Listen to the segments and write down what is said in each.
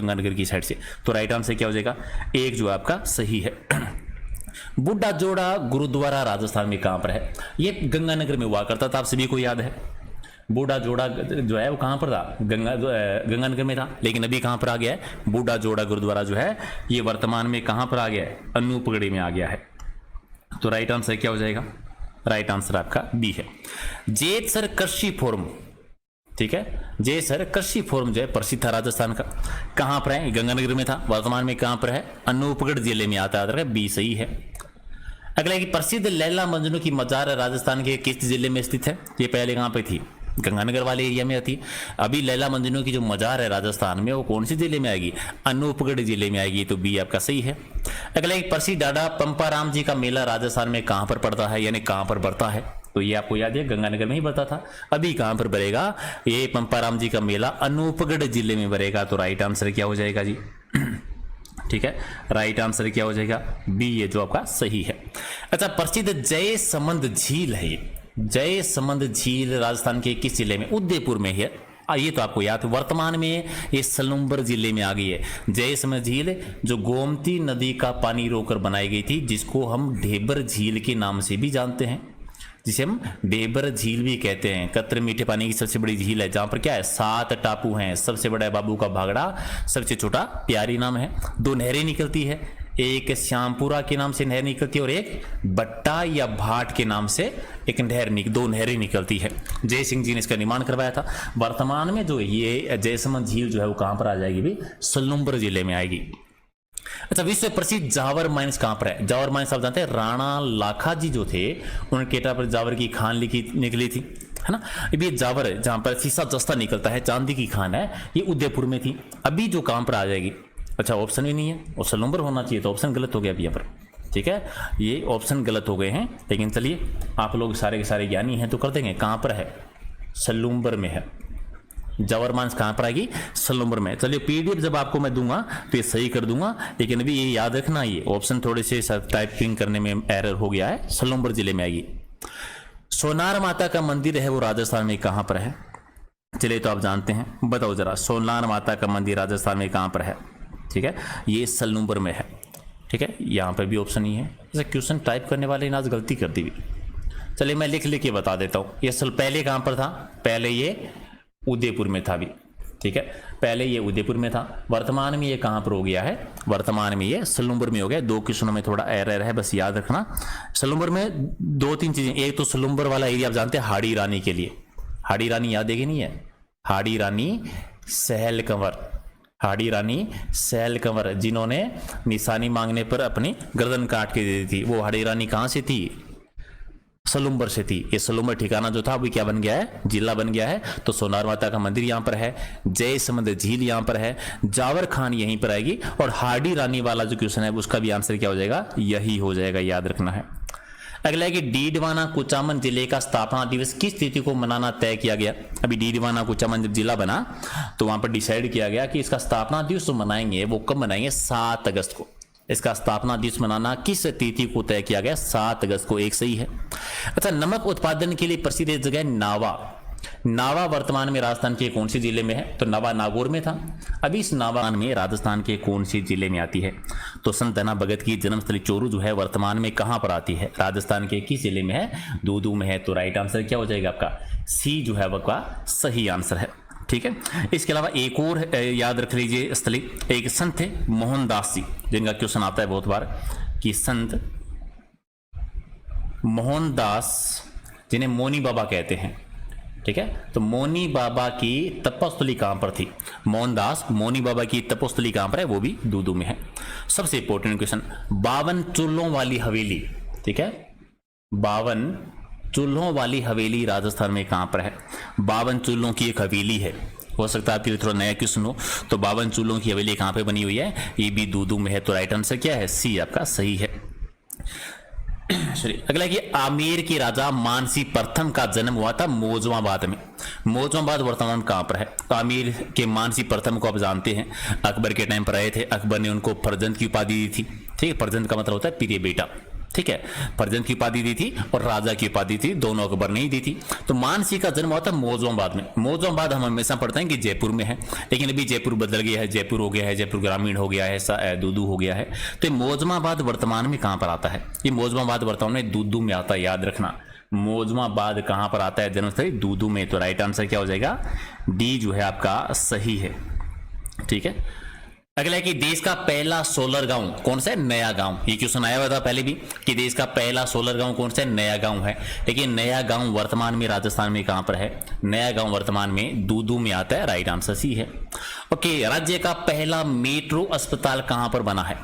गंगानगर की साइड से। तो राइट आंसर क्या हो जाएगा, एक जो आपका सही है। बुड्ढा जोड़ा गुरुद्वारा राजस्थान में कहां पर है? ये गंगानगर में हुआ करता था, आप सभी को याद है। बूढ़ा जोड़ा जो है वो कहां पर था? गंगानगर में था, लेकिन अभी कहां पर आ गया है? बूढ़ा जोड़ा गुरुद्वारा जो है ये वर्तमान में कहां पर आ गया है? अनूपगढ़ी में आ गया है। तो राइट आंसर क्या हो जाएगा? राइट आंसर आपका बी है। जेतसर कृषि फोरम, ठीक है, जेतसर कृषि फोरम जो है प्रसिद्ध था राजस्थान का, कहां पर है? गंगानगर में था, वर्तमान में कहां पर है? अनूपगढ़ जिले में आता है। बी सही है। अगला है कि प्रसिद्ध लैला मजनू की मजार राजस्थान के किस जिले में स्थित है? ये पहले कहां पे थी? गंगानगर वाले एरिया में आती। अभी लैला मजनू की जो मजार है राजस्थान में वो कौन सी जिले में आएगी? अनूपगढ़ जिले में आएगी। तो बी आपका सही है। अगला एक प्रसिद्ध डाडा पंपाराम जी का मेला राजस्थान में कहां पर पड़ता है, यानी कहां पर बढ़ता है? तो ये आपको याद है गंगानगर में ही बढ़ता था। अभी कहां पर बढ़ेगा ये पंपाराम जी का मेला? अनूपगढ़ जिले में बढ़ेगा। तो राइट आंसर क्या हो जाएगा जी? ठीक है, राइट आंसर क्या हो जाएगा? बी, ये जो आपका सही है। अच्छा, प्रसिद्ध जय समंद झील है, जय समंद झील राजस्थान के किस जिले में? उदयपुर में है। ये तो आपको याद है, वर्तमान में ये सलूम्बर जिले में आ गई है। जय समंद झील जो गोमती नदी का पानी रोककर बनाई गई थी, जिसको हम ढेबर झील के नाम से भी जानते हैं, जिसे हम ढेबर झील भी कहते हैं। कतर मीठे पानी की सबसे बड़ी झील है, जहां पर क्या है? 7 टापू हैं। सबसे बड़ा है बाबू का भागड़ा, सबसे छोटा प्यारी नाम है। 2 नहरें निकलती है, एक श्यामपुरा के नाम से नहर निकलती है और एक बट्टा या भाट के नाम से एक नहर 2 नहरें निकलती है। जय सिंह जी ने इसका निर्माण करवाया था। वर्तमान में जो ये जयसमंद झील जो है वो कहां पर आ जाएगी भी? सलूम्बर जिले में आएगी। अच्छा, विश्व प्रसिद्ध जावर माइंस कहां पर है? जावर माइंस आप जानते हैं, राणा लाखा जी जो थे उन्होंने केटा पर जावर की खान निकली थी, है ना। ये जावर है जहां पर शीशा जस्ता निकलता है, चांदी की खान है, ये उदयपुर में थी। अभी जो कहां पर आ जाएगी? अच्छा, ऑप्शन ही नहीं है और सलूम्बर होना चाहिए, तो ऑप्शन गलत हो गया अभी यहाँ पर। ठीक है, ये ऑप्शन गलत हो गए हैं, लेकिन चलिए आप लोग सारे के सारे ज्ञानी हैं तो कर देंगे। कहां पर है? सलूम्बर में है। जावर मांस कहां पर आएगी? सलूम्बर में। चलिए पीडीएफ जब आपको मैं दूंगा तो ये सही कर दूंगा, लेकिन अभी ये याद रखना, ये ऑप्शन थोड़े से टाइपिंग करने में एरर हो गया है। सलूम्बर जिले में आएगी। सोनार माता का मंदिर है वो राजस्थान में कहां पर है? चलिए तो आप जानते हैं, बताओ जरा, सोनार माता का मंदिर राजस्थान में कहां पर है? ठीक है, ये सलूम्बर में है। ठीक है, यहां पर भी ऑप्शन ही है। जैसे क्वेश्चन टाइप करने वाले ने आज गलती कर दी। चलिए मैं लिख के बता देता हूं। ये पहले कहां पर था? पहले ये उदयपुर में था भी। ठीक है, पहले ये उदयपुर में था, वर्तमान में ये कहां पर हो गया है? वर्तमान में ये सलूम्बर में हो गया। 2 क्वेश्चनों में थोड़ा एरर है, बस याद रखना। सलूम्बर में 2-3 चीजें, एक तो सलूम्बर वाला एरिया आप जानते हैं हाड़ी रानी के लिए। हाड़ी रानी याद है कि नहीं है? हाड़ी रानी सहल कंवर, हाड़ी रानी सहल कंवर, जिन्होंने निशानी मांगने पर अपनी गर्दन काट के दे दी थी, वो हाड़ी रानी कहां से थी? सलूम्बर से थी। ये सलूम्बर ठिकाना जो था अभी क्या बन गया है? जिला बन गया है। तो सोनार माता का मंदिर यहां पर है, जयसमंद झील यहां पर है, जावर खान यहीं पर आएगी, और हाड़ी रानी वाला जो क्वेश्चन है उसका भी आंसर क्या हो जाएगा? यही हो जाएगा, याद रखना है। अगला है कि डीडवाना कुचामन जिले का स्थापना दिवस किस तिथि को मनाना तय किया गया? अभी डीडवाना कुचामन जब जिला बना तो वहां पर डिसाइड किया गया कि इसका स्थापना दिवस जो मनाएंगे वो कब मनाएंगे? 7 अगस्त को। इसका स्थापना दिवस मनाना किस तिथि को तय किया गया? 7 अगस्त को। एक सही है। अच्छा, नमक उत्पादन के लिए प्रसिद्ध जगह नावा, नावा वर्तमान में राजस्थान के कौन से जिले में है? तो नावा नागौर में था। अभी इस नावा में राजस्थान के कौन से जिले में आती है? तो संत धना भगत की जन्मस्थली चोरू जो है वर्तमान में कहां पर आती है? राजस्थान के किस जिले में है? दूदू में है। तो राइट आंसर क्या हो जाएगा आपका? सी जो है वह का सही आंसर है। ठीक है, इसके अलावा एक और याद रख लीजिए स्थली, एक संत थे मोहनदास जी, जिनका क्वेश्चन आता है बहुत बार कि संत मोहनदास जिन्हें मौनी बाबा कहते हैं। ठीक है, तो मौनी बाबा की तपस्थली कहां पर थी? मोहनदास मौनी बाबा की तपस्थली कहां पर है? वो भी दूदू में है। सबसे इंपॉर्टेंट क्वेश्चन, 52 चूल्हों वाली हवेली, ठीक है, 52 चूल्हों वाली हवेली राजस्थान में कहां पर है? 52 चूल्हों की एक हवेली है। हो सकता है आपके लिए थोड़ा नया क्वेश्चन हो। तो 52 चूल्हों की हवेली कहां पे बनी हुई है? ये भी दूदू में है। तो राइट आंसर क्या है? सी आपका सही है। अगला कि आमेर के राजा मानसी प्रथम का जन्म हुआ था मौजमाबाद में। मौजमाबाद वर्तमान कहां पर है? तो आमेर के मानसी प्रथम को आप जानते हैं, अकबर के टाइम पर आए थे। अकबर ने उनको फरजंद की उपाधि दी थी। ठीक है, फरजंद का मतलब होता है प्रिय बेटा। ठीक है, प्रजन की उपाधि दी थी और राजा की उपाधि थी, दोनों अकबर ने ही दी थी। तो मानसिंह का जन्म हुआ था मौजोबाद में। मौजोबाद हम हमेशा पढ़ते हैं कि जयपुर में है, लेकिन अभी जयपुर बदल गया है, जयपुर हो गया है, जयपुर ग्रामीण हो गया है, दूदू हो गया है। तो ये मौजमाबाद वर्तमान में कहां पर आता है? ये मौजमाबाद वर्तमान में दूदू में आता है, याद रखना। मौजमाबाद कहां पर आता है? जन्मस्थली दूदू में। तो राइट आंसर क्या हो जाएगा? डी जो है आपका सही है। ठीक है, अगला है कि देश का पहला सोलर गांव कौन सा है? नया गांव। ये क्वेश्चन आया हुआ था पहले भी कि देश का पहला सोलर गांव कौन सा है? नया गांव है। लेकिन नया गांव वर्तमान में राजस्थान में कहां पर है? नया गांव वर्तमान में दूदू में आता है। राइट आंसर सी है। ओके, राज्य का पहला मेट्रो अस्पताल कहां पर बना है?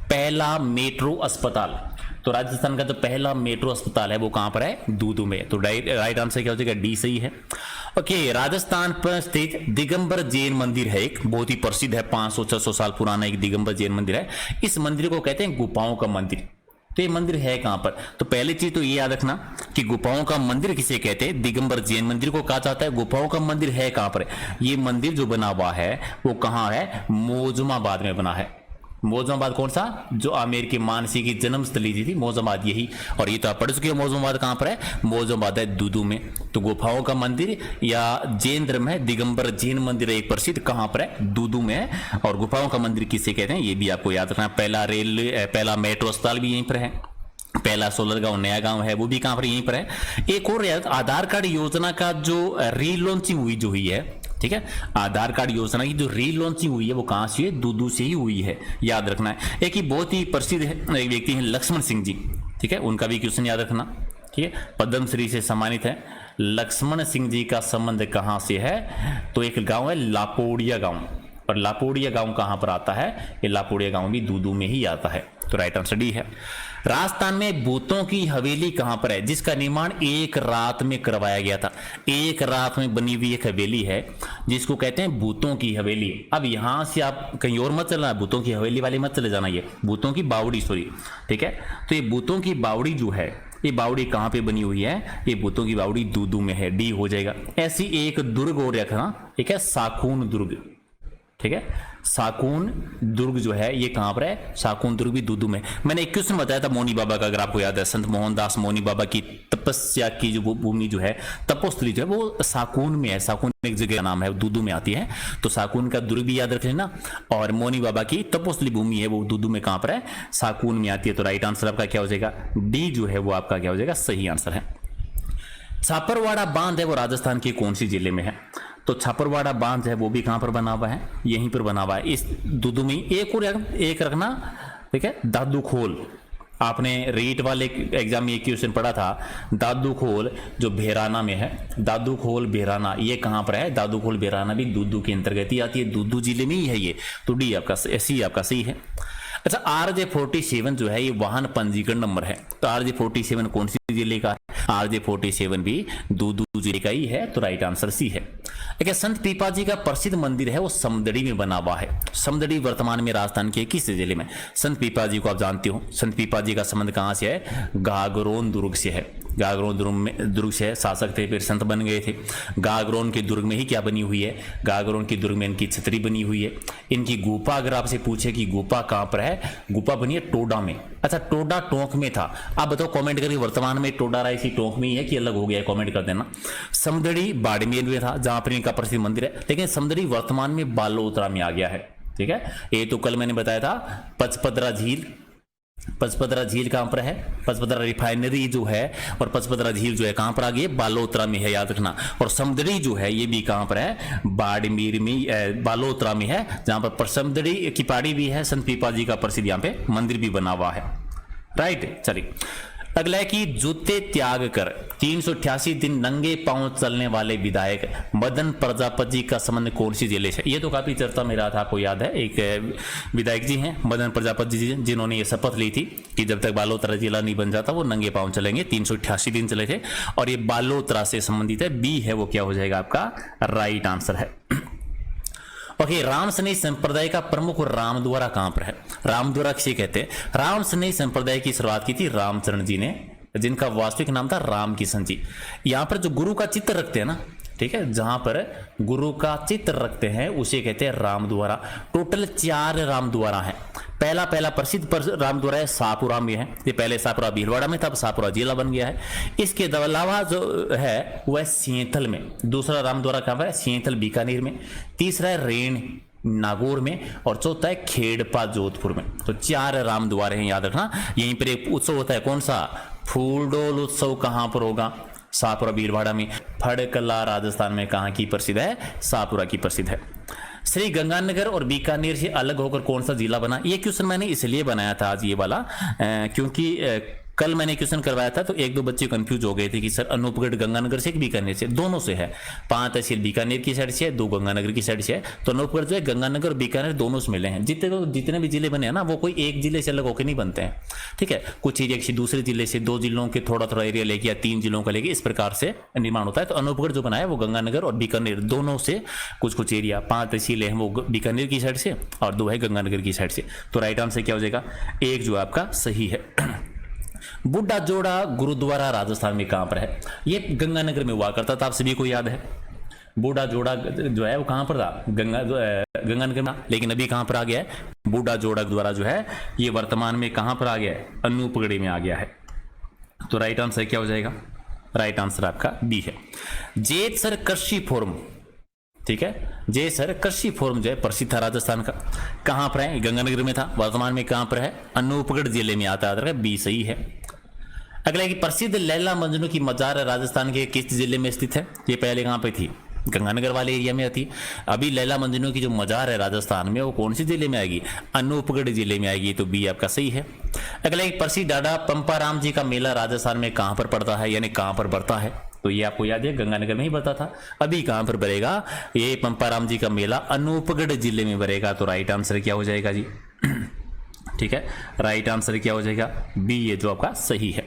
पहला मेट्रो अस्पताल, तो राजस्थान का जो पहला मेट्रो अस्पताल है वो कहां पर है? दूदू में। तो राइट आंसर क्या हो जाएगा? डी सही है। ओके, राजस्थान पर स्थित दिगंबर जैन मंदिर है, एक बहुत ही प्रसिद्ध है, 500-600 साल पुराना एक दिगंबर जैन मंदिर है। इस मंदिर को कहते हैं गुफाओं का मंदिर। तो ये मंदिर है कहां पर? तो पहली चीज तो ये याद रखना कि गुफाओं का मंदिर किसे कहते हैं? दिगंबर जैन मंदिर को कहा जाता है। गुफाओं का मंदिर है कहां पर? ये मंदिर जो बना हुआ है वो कहां है? मौजमाबाद में बना है। मौजमाबाद कौन सा? जो आमेर के मानसिंह की जन्मस्थली थी मौजमाबाद, यही। और ये तो आप पढ़ चुके हो मौजमाबाद कहां पर है? मौजमाबाद है दूदू में। तो गुफाओं का मंदिर या जैन धर्म है, दिगंबर जैन मंदिर एक प्रसिद्ध, कहां पर है? दूदू में है। और गुफाओं का मंदिर किसे कहते हैं ये भी आपको याद रखना। पहला मेट्रो अस्पताल भी यहीं पर है, पहला सोलर गांव नया गांव है वो भी कहां पर? यहीं पर है। एक और आधार कार्ड योजना का जो रीलॉन्चिंग हुई है, ठीक है, आधार कार्ड योजना की जो रीलॉन्चिंग हुई है वो कहां से? दूदू से ही हुई है, याद रखना है। एक ही बहुत ही प्रसिद्ध व्यक्ति हैं लक्ष्मण सिंह जी, ठीक है, उनका भी क्वेश्चन याद रखना। ठीक है, पद्मश्री से सम्मानित है। लक्ष्मण सिंह जी का संबंध कहां से है? तो एक गांव है लापोड़िया गांव, और लापोड़िया गांव कहां पर आता है? ये लापोड़िया गांव भी दूदू में ही आता है। तो राइट आंसर डी है। राजस्थान में भूतों की हवेली कहां पर है जिसका निर्माण एक रात में करवाया गया था? एक रात में बनी हुई एक हवेली है जिसको कहते हैं भूतों की हवेली। अब यहां से आप कहीं और मत चलना, भूतों की हवेली वाले मत चले जाना, ये भूतों की बावड़ी, सॉरी, ठीक है। तो ये भूतों की बावड़ी जो है, ये बावड़ी कहां पे बनी हुई है? ये भूतों की बावड़ी दूदू में है। डी हो जाएगा। ऐसी एक दुर्ग और रखना, ठीक है, साकून दुर्ग, ठीक है, साकून दुर्ग जो है ये कहां पर है? साकून दुर्ग भी दूदू में। मैंने एक क्वेश्चन बताया था मौनी बाबा का, अगर आपको याद है, संत मोहनदास मौनी बाबा की तपस्या की जो भूमि जो है, तपोस्थली जो है, वो साकून में है। साकून एक जगह का नाम है, दूदू में आती है। तो साकून का दुर्ग भी याद रख लेना। और मौनी बाबा की तपोस्थली भूमि है वो दूदू में कहां पर है? साकून में आती है। तो राइट आंसर आपका क्या हो जाएगा? डी जो है वो आपका क्या हो जाएगा? सही आंसर है। छापरवाड़ा बांध है वो राजस्थान के कौन सी जिले में है? तो छापरवाड़ा बांध है वो भी कहां पर बना हुआ है? यहीं पर बना हुआ है, इस दूदू में। एक और एक रखना, ठीक है, दादू खोल। आपने रीट वाले एग्जाम में एक क्वेश्चन पढ़ा था, दादू खोल जो भेराना में है, दादू खोल भेराना, ये कहां पर है? दादू खोल भेराना भी दूदू के अंतर्गत ही आती है, दूदू जिले में ही है ये। तो डी आपका सी आपका सही है। अच्छा, RJ47 जो है ये वाहन पंजीकरण नंबर है। तो RJ47 कौन सी जिले का है? RJ47 भी दूदू जिले का ही है। तो राइट आंसर सी है। देखिए, संत पीपा जी का प्रसिद्ध मंदिर है वो समदड़ी में बना हुआ है। समदड़ी वर्तमान में राजस्थान के किस जिले में? संत पीपा जी को आप जानते हो, संत पीपा जी का संबंध कहां से है? गागरोन दुर्ग से है। गागरोन दुर्ग से शासक थे, फिर संत बन गए थे। गागरोन के दुर्ग में ही क्या बनी हुई है? गागरोन के दुर्ग में इनकी छतरी बनी हुई है। इनकी गुफा, अगर आपसे पूछे कि गुफा कहां पर है, गुफा बनी है टोडा में। अच्छा, टोडा टोंक में था। आप बताओ कमेंट करके, वर्तमान में टोडा रायसी टोंक में ही है कि अलग हो गया है? कमेंट कर देना। समदड़ी बाड़मेर में था जहां पर इनका प्रसिद्ध मंदिर है, लेकिन समदड़ी वर्तमान में बालोतरा में आ गया है। ठीक है, ये तो कल मैंने बताया था। पचपदरा झील, पचपदरा झील कहां पर है? पचपदरा रिफाइनरी जो है और पचपदरा झील जो है कहां पर आ गई है? बालोतरा में है, याद रखना। और समदड़ी जो है ये भी कहां पर है? बाड़मेर में, बालोतरा में है, जहां पर समदड़ी की पहाड़ी भी है। संत पीपा जी का प्रसिद्ध यहाँ पे मंदिर भी बना हुआ है। राइट, चलिए अगला है कि जूते त्याग कर 388 दिन नंगे पांव चलने वाले विधायक मदन प्रजापति का संबंध कौन सी जिले से? ये तो काफी चर्चा में रहा था, आपको याद है। एक विधायक जी हैं मदन प्रजापति जी, जिन्होंने ये शपथ ली थी कि जब तक बालोतरा जिला नहीं बन जाता वो नंगे पांव चलेंगे। 388 दिन चले थे और ये बालोतरा से संबंधित है। बी है वो क्या हो जाएगा आपका? राइट आंसर है। ओके, राम सनेही संप्रदाय का प्रमुख रामद्वारा कहां पर है? रामद्वारा किसे कहते हैं? राम सनेही संप्रदाय की शुरुआत की थी रामचरण जी ने, जिनका वास्तविक नाम था राम किशन जी। यहां पर जो गुरु का चित्र रखते हैं ना, ठीक है, जहां पर गुरु का चित्र रखते हैं उसे कहते हैं रामद्वारा। टोटल 4 रामद्वारा हैं। पहला प्रसिद्ध रामद्वारा है सापुरा में है, ये पहले सापुरा भीलवाड़ा में था, अब सापुरा जिला बन गया है। इसके अलावा जो है वह सेंथल में, दूसरा रामद्वारा कहाँ पर है, सेंथल बीकानेर में। तीसरा है रेण नागौर में, और चौथा है खेड़पा जोधपुर में। तो 4 रामद्वारे हैं, याद रखना। यहीं पर एक उत्सव होता है, कौन सा, फूलडोल उत्सव। कहां पर होगा, सापुरा भीलवाड़ा में। फड़कला राजस्थान में कहां की प्रसिद्ध है, सापुरा की प्रसिद्ध है। श्री गंगानगर और बीकानेर से अलग होकर कौन सा जिला बना, ये क्वेश्चन मैंने इसलिए बनाया था आज ये वाला क्योंकि कल मैंने क्वेश्चन करवाया था तो 1-2 बच्चे कंफ्यूज हो गए थे कि सर अनूपगढ़ गंगानगर से कि बीकानेर से, दोनों से है। 5 तहसील बीकानेर की साइड से है, 2 गंगानगर की साइड से है। तो अनूपगढ़ जो है गंगानगर और बीकानेर दोनों से मिले हैं। जितने भी जिले बने हैं ना, वो कोई एक जिले से अलग होकर नहीं बनते हैं, ठीक है। कुछ एरिया किसी दूसरे जिले से, 2 जिलों के थोड़ा एरिया लेके या 3 जिलों का लेके, इस प्रकार से निर्माण होता है। तो अनूपगढ़ जो बना है वो गंगानगर और बीकानेर दोनों से कुछ एरिया, 5 तहसीलें हैं वो बीकानेर की साइड से और 2 है गंगानगर की साइड से। तो राइट आंसर क्या हो जाएगा, 1 जो आपका सही है। बुड्ढा जोड़ा गुरुद्वारा राजस्थान में कहां पर है, ये गंगानगर में हुआ करता था, आप सभी को याद है। बूढ़ा जोड़ा जो है वो कहां पर था, गंगानगर में, लेकिन अभी कहां पर आ गया है, बूढ़ा जोड़ा द्वारा जो है ये वर्तमान में कहां पर आ गया है, अनूपगढ़ी में आ गया है। तो राइट आंसर क्या हो जाएगा, राइट आंसर आपका बी है। जेतसर कृषि फोरम, ठीक है, जेसर कृषि फोरम जो है प्रसिद्ध था राजस्थान का, कहां पर है, गंगानगर में था, वर्तमान में कहां पर है, अनूपगढ़ जिले में आता है, बी सही है। अगला कि प्रसिद्ध लैला मजनू की मजार राजस्थान के किस जिले में स्थित है, ये पहले कहां पे थी, गंगानगर वाले एरिया में थी। अभी लैला मजनू की जो मजार है राजस्थान में वो कौन सी जिले में आएगी, अनूपगढ़ जिले में आएगी। तो बी आपका सही है। अगला एक प्रसिद्ध डाडा पंपाराम जी का मेला राजस्थान में कहां पर पड़ता है, यानी कहां पर बढ़ता है, तो ये आपको याद है गंगानगर में ही बढ़ता था। अभी कहां पर बढ़ेगा, ये पंपाराम जी का मेला अनूपगढ़ जिले में बढ़ेगा। तो राइट आंसर क्या हो जाएगा जी, ठीक है, राइट आंसर क्या हो जाएगा, बी, ये जो आपका सही है।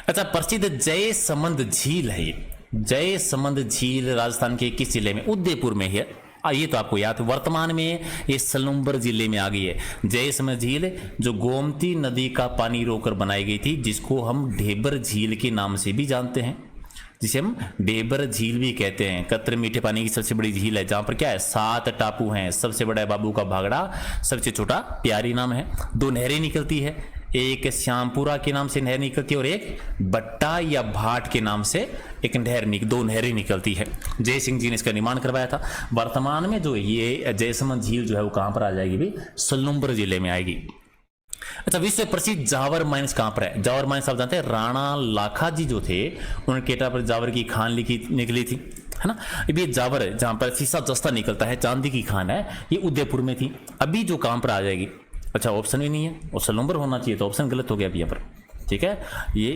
अच्छा, प्रसिद्ध जय समंद झील है, जय समंद झील राजस्थान के किस जिले में, उदयपुर में है। ये तो आपको याद है, वर्तमान में ये सलूम्बर जिले में आ गई है। जय समंद झील जो गोमती नदी का पानी रोककर बनाई गई थी, जिसको हम ढेबर झील के नाम से भी जानते हैं, जिसे हम बेबर झील भी कहते हैं। कतर मीठे पानी की सबसे बड़ी झील है, जहां पर क्या है, 7 टापू हैं। सबसे बड़ा है बाबू का भागड़ा, सबसे छोटा प्यारी नाम है। 2 नहरें निकलती है, एक श्यामपुरा के नाम से नहर निकलती है और एक बट्टा या भाट के नाम से एक नहर 2 नहरें निकलती है। जय सिंह जी ने इसका निर्माण करवाया था। वर्तमान में जो ये जयसमंद झील जो है वो कहां पर आ जाएगी भी, सलूम्बर जिले में आएगी। अच्छा, विश्व प्रसिद्ध जावर माइंस कहां पर है, जावर माइंस आप जानते हैं, राणा लाखा जी जो थे उनके केटा पर जावर की खान निकली थी, है ना। ये जावर है जहां पर शीशा जस्ता निकलता है, चांदी की खान है, ये उदयपुर में थी। अभी जो कहां पर आ जाएगी, अच्छा ऑप्शन भी नहीं है और सलूम्बर होना चाहिए, तो ऑप्शन गलत हो गया अभी यहाँ पर, ठीक है। ये